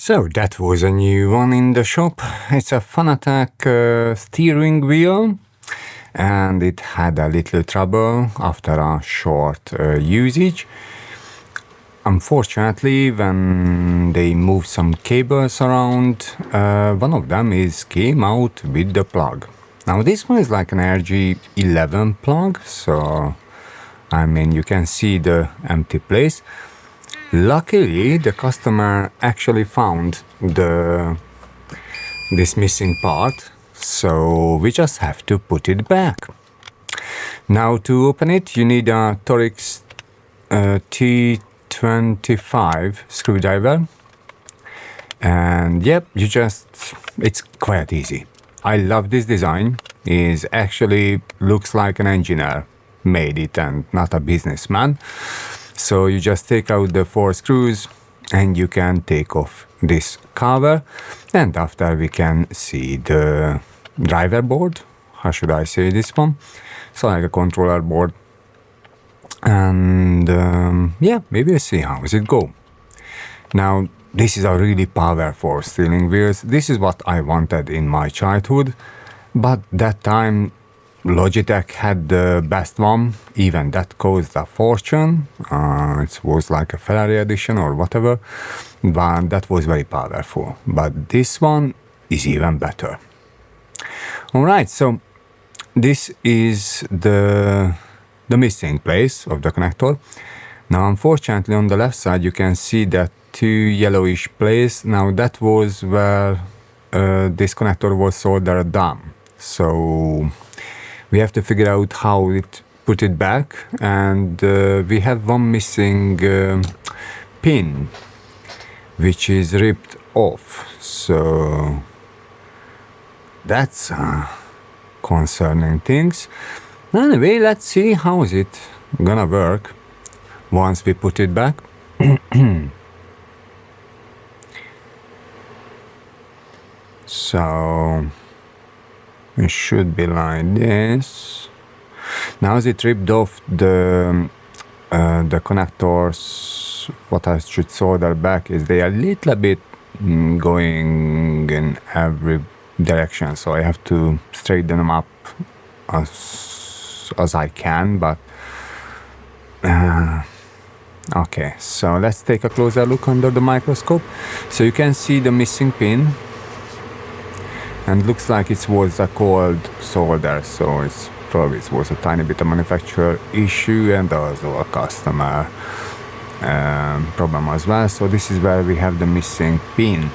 So that was a new one in the shop. It's a Fanatec steering wheel, and it had a little trouble after a short usage. Unfortunately, when they moved some cables around, one of them came out with the plug. Now this one is like an RG11 plug, so I mean you can see the empty place. Luckily, the customer actually found this missing part, so we just have to put it back. Now to open it, you need a Torx T25 screwdriver, and yep, it's quite easy. I love this design. It actually looks like an engineer made it and not a businessman. So you just take out the 4 screws and you can take off this cover, and after we can see the driver board. How should I say this one? So like a controller board. And yeah, maybe we'll see how does it go. Now this is a really powerful steering wheels. This is what I wanted in my childhood, but that time Logitech had the best one. Even that cost a fortune. It was like a Ferrari edition or whatever, but that was very powerful. But this one is even better. Alright, so this is the missing place of the connector. Now unfortunately on the left side you can see that 2 yellowish place. Now that was where this connector was soldered down. So we have to figure out how it put it back, and we have one missing pin which is ripped off. So that's concerning things. Anyway, let's see how is it gonna work once we put it back. So it should be like this. Now as it ripped off the connectors, what I should solder back is they are a little bit going in every direction, so I have to straighten them up as I can, but okay, so let's take a closer look under the microscope. So you can see the missing pin, and looks like it was a cold solder, so it was a tiny bit of manufacturer issue and also a customer problem as well. So this is where we have the missing pin.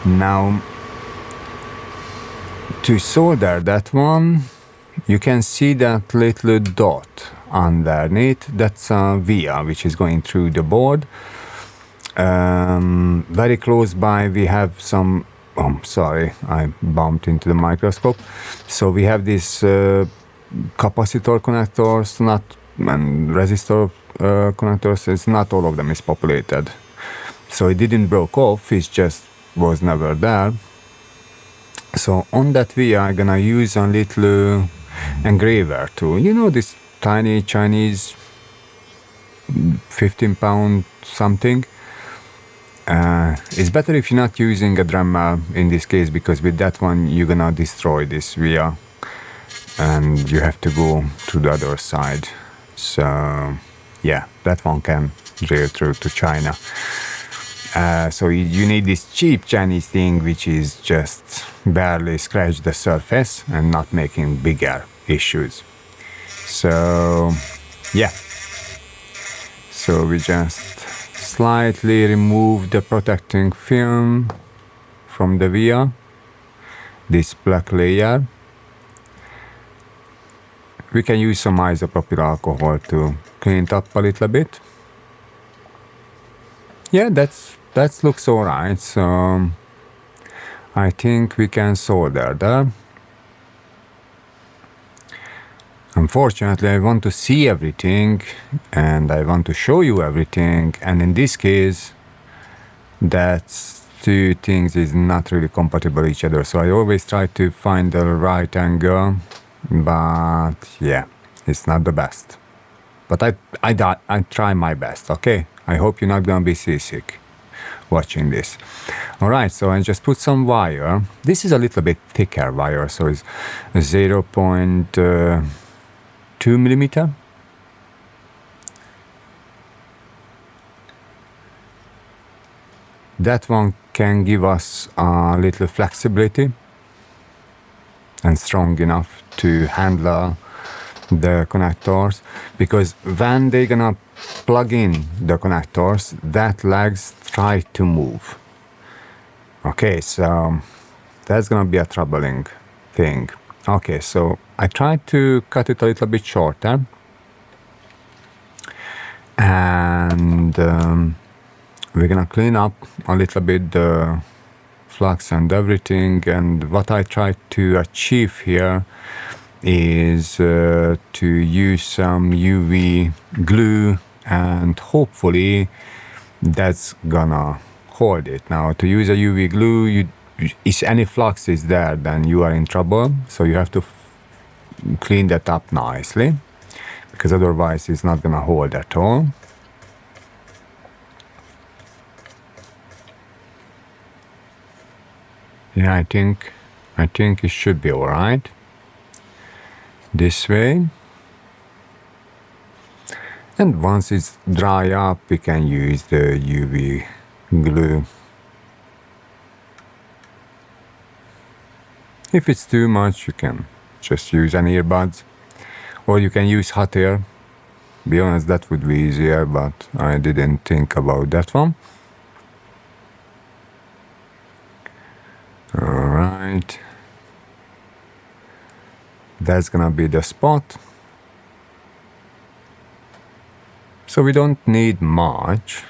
Now to solder that one, you can see that little dot underneath. That's a via which is going through the board. Very close by we have some, oh sorry, I bumped into the microscope. So we have this capacitor connectors, and resistor connectors. It's not all of them is populated, so it didn't broke off, it just was never there. So on that via I'm gonna use a little engraver tool, you know, this tiny Chinese 15-pound something. It's better if you're not using a Dremel in this case, because with that one you're gonna destroy this via and you have to go to the other side. So yeah, that one can drill through to China. So you need this cheap Chinese thing which is just barely scratch the surface and not making bigger issues. So yeah, so we just slightly remove the protecting film from the via, this black layer. We can use some isopropyl alcohol to clean it up a little bit. Yeah, that looks alright, so I think we can solder there. Unfortunately, I want to see everything and I want to show you everything, and in this case that 2 things is not really compatible with each other, so I always try to find the right angle, but yeah, it's not the best. But I try my best, okay? I hope you're not gonna be seasick. watching this. All right, so I just put some wire. This is a little bit thicker wire, so it's 0.2 millimeter. That one can give us a little flexibility and strong enough to handle the connectors, because when they're gonna plug in the connectors, that legs try to move. Okay, so that's gonna be a troubling thing. Okay, so I tried to cut it a little bit shorter, and we're gonna clean up a little bit the flux and everything. And what I tried to achieve here is to use some UV glue, and hopefully that's gonna hold it. Now, to use a UV glue, if any flux is there, then you are in trouble, so you have to clean that up nicely, because otherwise it's not gonna hold at all. Yeah, I think it should be all right. This way. And once it's dry up, we can use the UV glue. If it's too much, you can just use an earbuds, or you can use hot air. Be honest, that would be easier, but I didn't think about that one. All right. That's gonna be the spot. So we don't need much,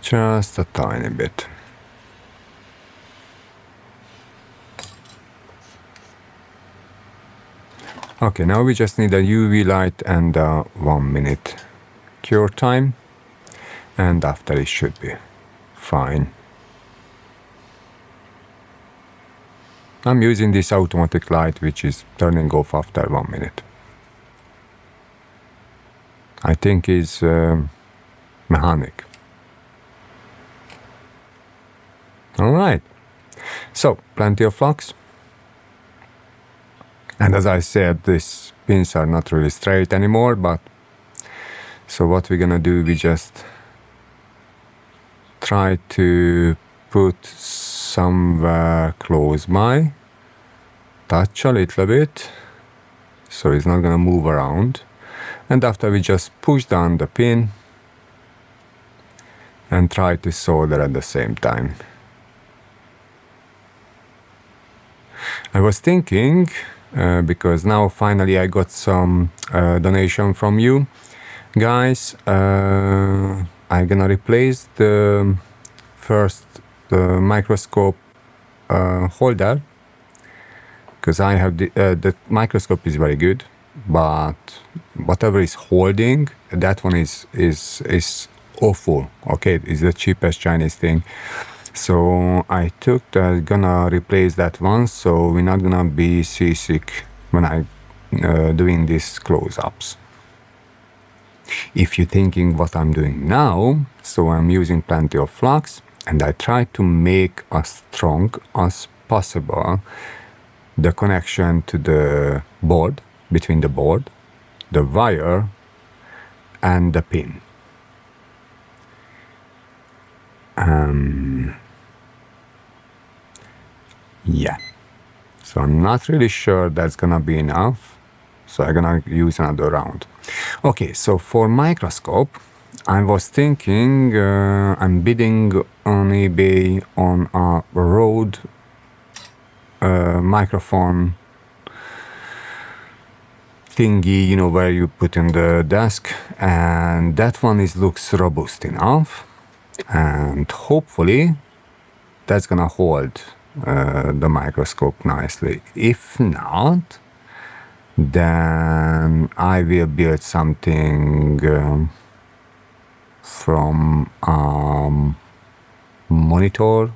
just a tiny bit. Okay, now we just need a UV light and 1 minute cure time, and after it should be fine. I'm using this automatic light, which is turning off after 1 minute. I think it's mechanic. All right, so plenty of flux. And as I said, these pins are not really straight anymore, but so what we're gonna do, we just try to put somewhere close by, touch a little bit, so it's not gonna move around. And after, we just push down the pin and try to solder at the same time. I was thinking, because now finally I got some donation from you guys, I'm gonna replace the first microscope holder, because I have the microscope is very good, but whatever is holding, that one is awful. Okay, it's the cheapest Chinese thing. So I gonna replace that one, so we're not gonna be seasick when I doing these close-ups. If you're thinking what I'm doing now, so I'm using plenty of flux, and I try to make as strong as possible the connection to the board, between the board, the wire, and the pin. Yeah, so I'm not really sure that's gonna be enough, so I'm gonna use another round. Okay, so for microscope, I was thinking, I'm bidding on eBay on a Rode microphone thingy, you know, where you put in the desk, and that one looks robust enough, and hopefully that's gonna hold the microscope nicely. If not, then I will build something from monitor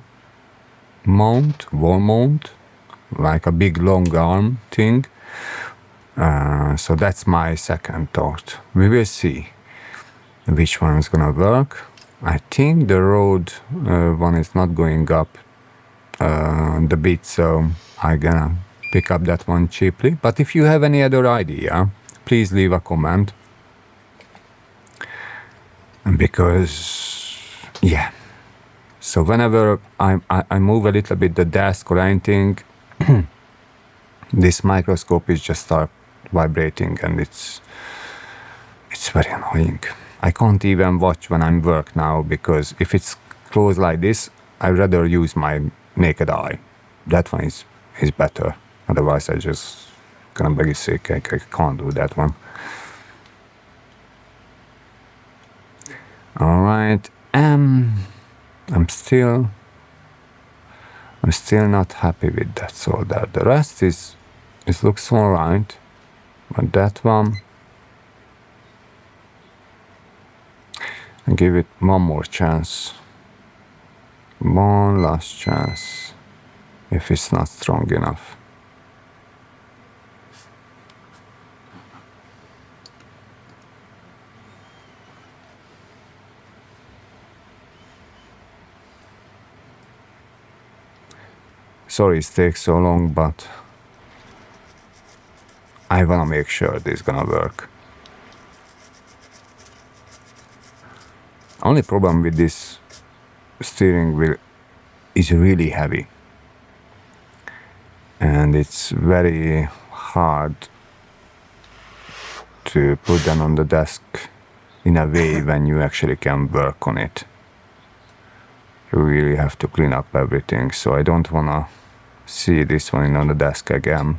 mount, wall mount, like a big long arm thing. So that's my second thought. We will see. which one's gonna work. I think the road one is not going up the bit, so I'm gonna pick up that one cheaply. But if you have any other idea, please leave a comment, because yeah, so whenever I move a little bit the desk or anything, this microscope is just start vibrating, and it's very annoying. I can't even watch when I'm work now, because if it's closed like this, I'd rather use my naked eye. That one is better. Otherwise I just gonna be sick. I can't do that one. All right. I'm still not happy with that solder. The rest is it looks all right, but that one, I'll give it one more chance. One last chance, if it's not strong enough. Sorry it takes so long, but I wanna make sure this is gonna work. Only problem with this steering wheel is really heavy, and it's very hard to put them on the desk in a way when you actually can work on it. You really have to clean up everything, so I don't wanna see this one on the desk again.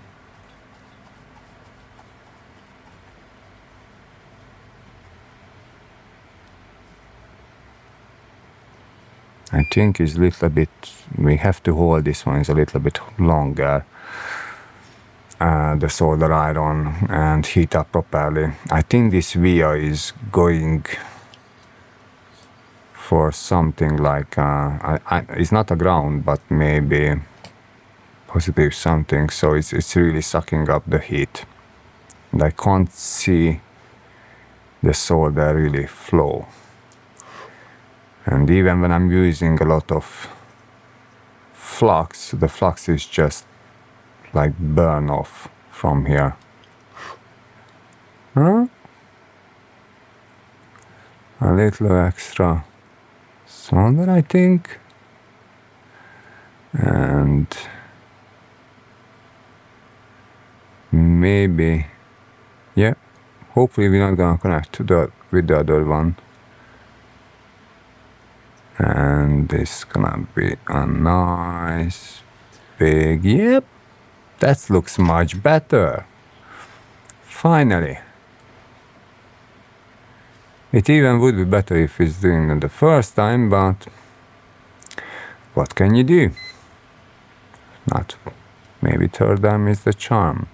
I think is a little bit, we have to hold this one is a little bit longer, the solder iron, and heat up properly. I think this via is going for something like, it's not a ground, but maybe positive something, so it's really sucking up the heat. And I can't see the solder really flow. And even when I'm using a lot of flux, the flux is just like burn off from here. Huh? A little extra solder, I think. And maybe, yeah, hopefully we're not gonna connect with the other one. And this gonna be a nice big, yep, that looks much better. Finally. It even would be better if it's doing it the first time, but what can you do? Not, maybe third time is the charm.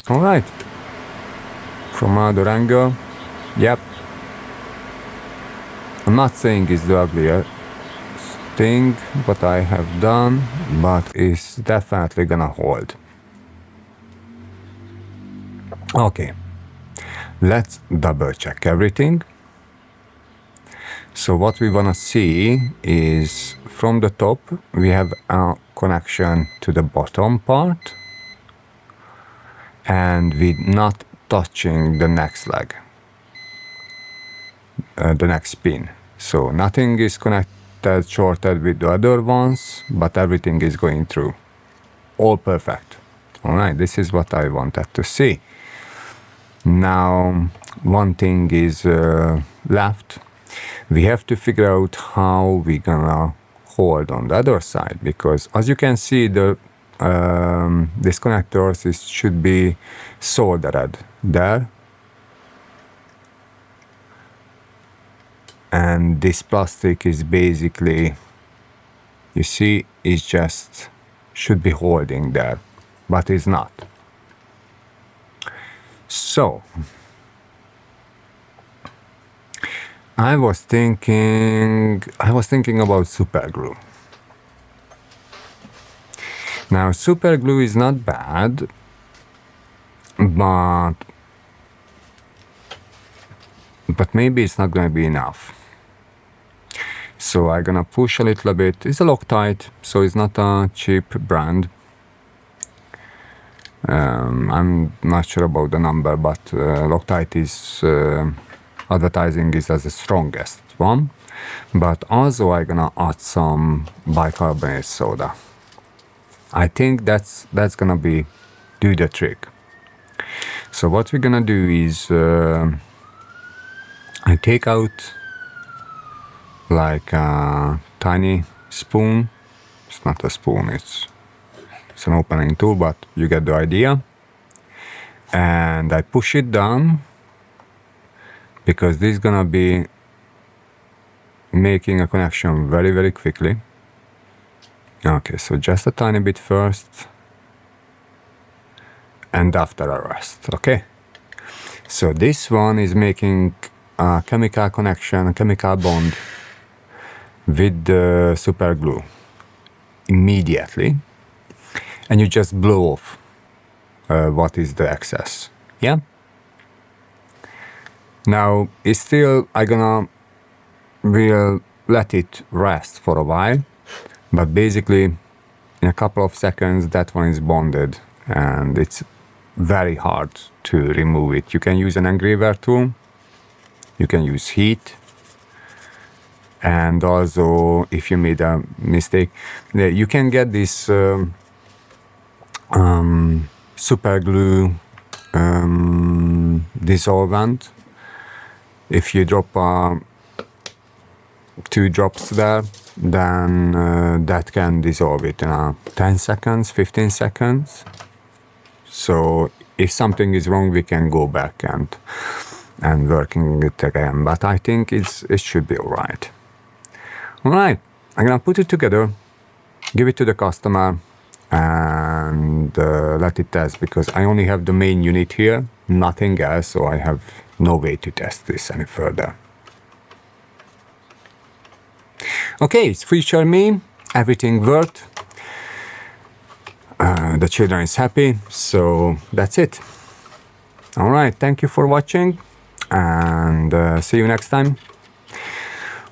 All right, from another angle, yep. I'm not saying it's the ugliest thing what I have done, but it's definitely gonna hold. Okay, let's double check everything. So what we wanna see is from the top we have a connection to the bottom part, and we're not touching the next leg, the next pin. So nothing is connected, shorted with the other ones, but everything is going through. All perfect. All right, this is what I wanted to see. Now, one thing is left. We have to figure out how we're gonna hold on the other side, because as you can see, the these connectors should be soldered there, and this plastic is basically, you see, it's just should be holding there, but it's not. So I was thinking about super glue. Now, super glue is not bad, but but maybe it's not gonna be enough. So I'm gonna push a little bit. It's a Loctite, so it's not a cheap brand. I'm not sure about the number, but Loctite is advertising is as the strongest one. But also I'm gonna add some bicarbonate soda. I think that's gonna do the trick. So what we're gonna do is I take out like a tiny spoon. It's not a spoon, it's an opening tool, but you get the idea. And I push it down because this is gonna be making a connection very, very quickly. Okay, so just a tiny bit first and after a rest, okay? So this one is making a chemical connection, a chemical bond with the super glue immediately, and you just blow off what is the excess, yeah? Now, it's still, we'll let it rest for a while, but basically in a couple of seconds that one is bonded and it's very hard to remove it. You can use an engraver tool, you can use heat, and also if you made a mistake, you can get this super glue dissolvent. If you drop 2 drops there, then that can dissolve it in 10 seconds, 15 seconds. So if something is wrong, we can go back and working it again. But I think it should be all right. All right, I'm gonna put it together, give it to the customer, and let it test, because I only have the main unit here, nothing else, so I have no way to test this any further. Okay, it's feature me, everything worked. The children is happy, so that's it. All right, thank you for watching, and see you next time.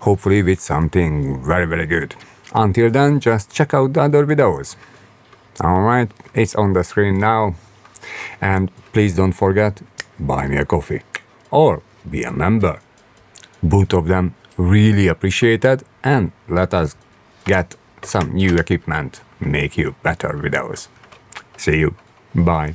Hopefully with something very, very good. Until then, just check out the other videos. All right, it's on the screen now. And please don't forget, buy me a coffee or be a member. Both of them really appreciated, and let us get some new equipment, make you better videos. See you. Bye.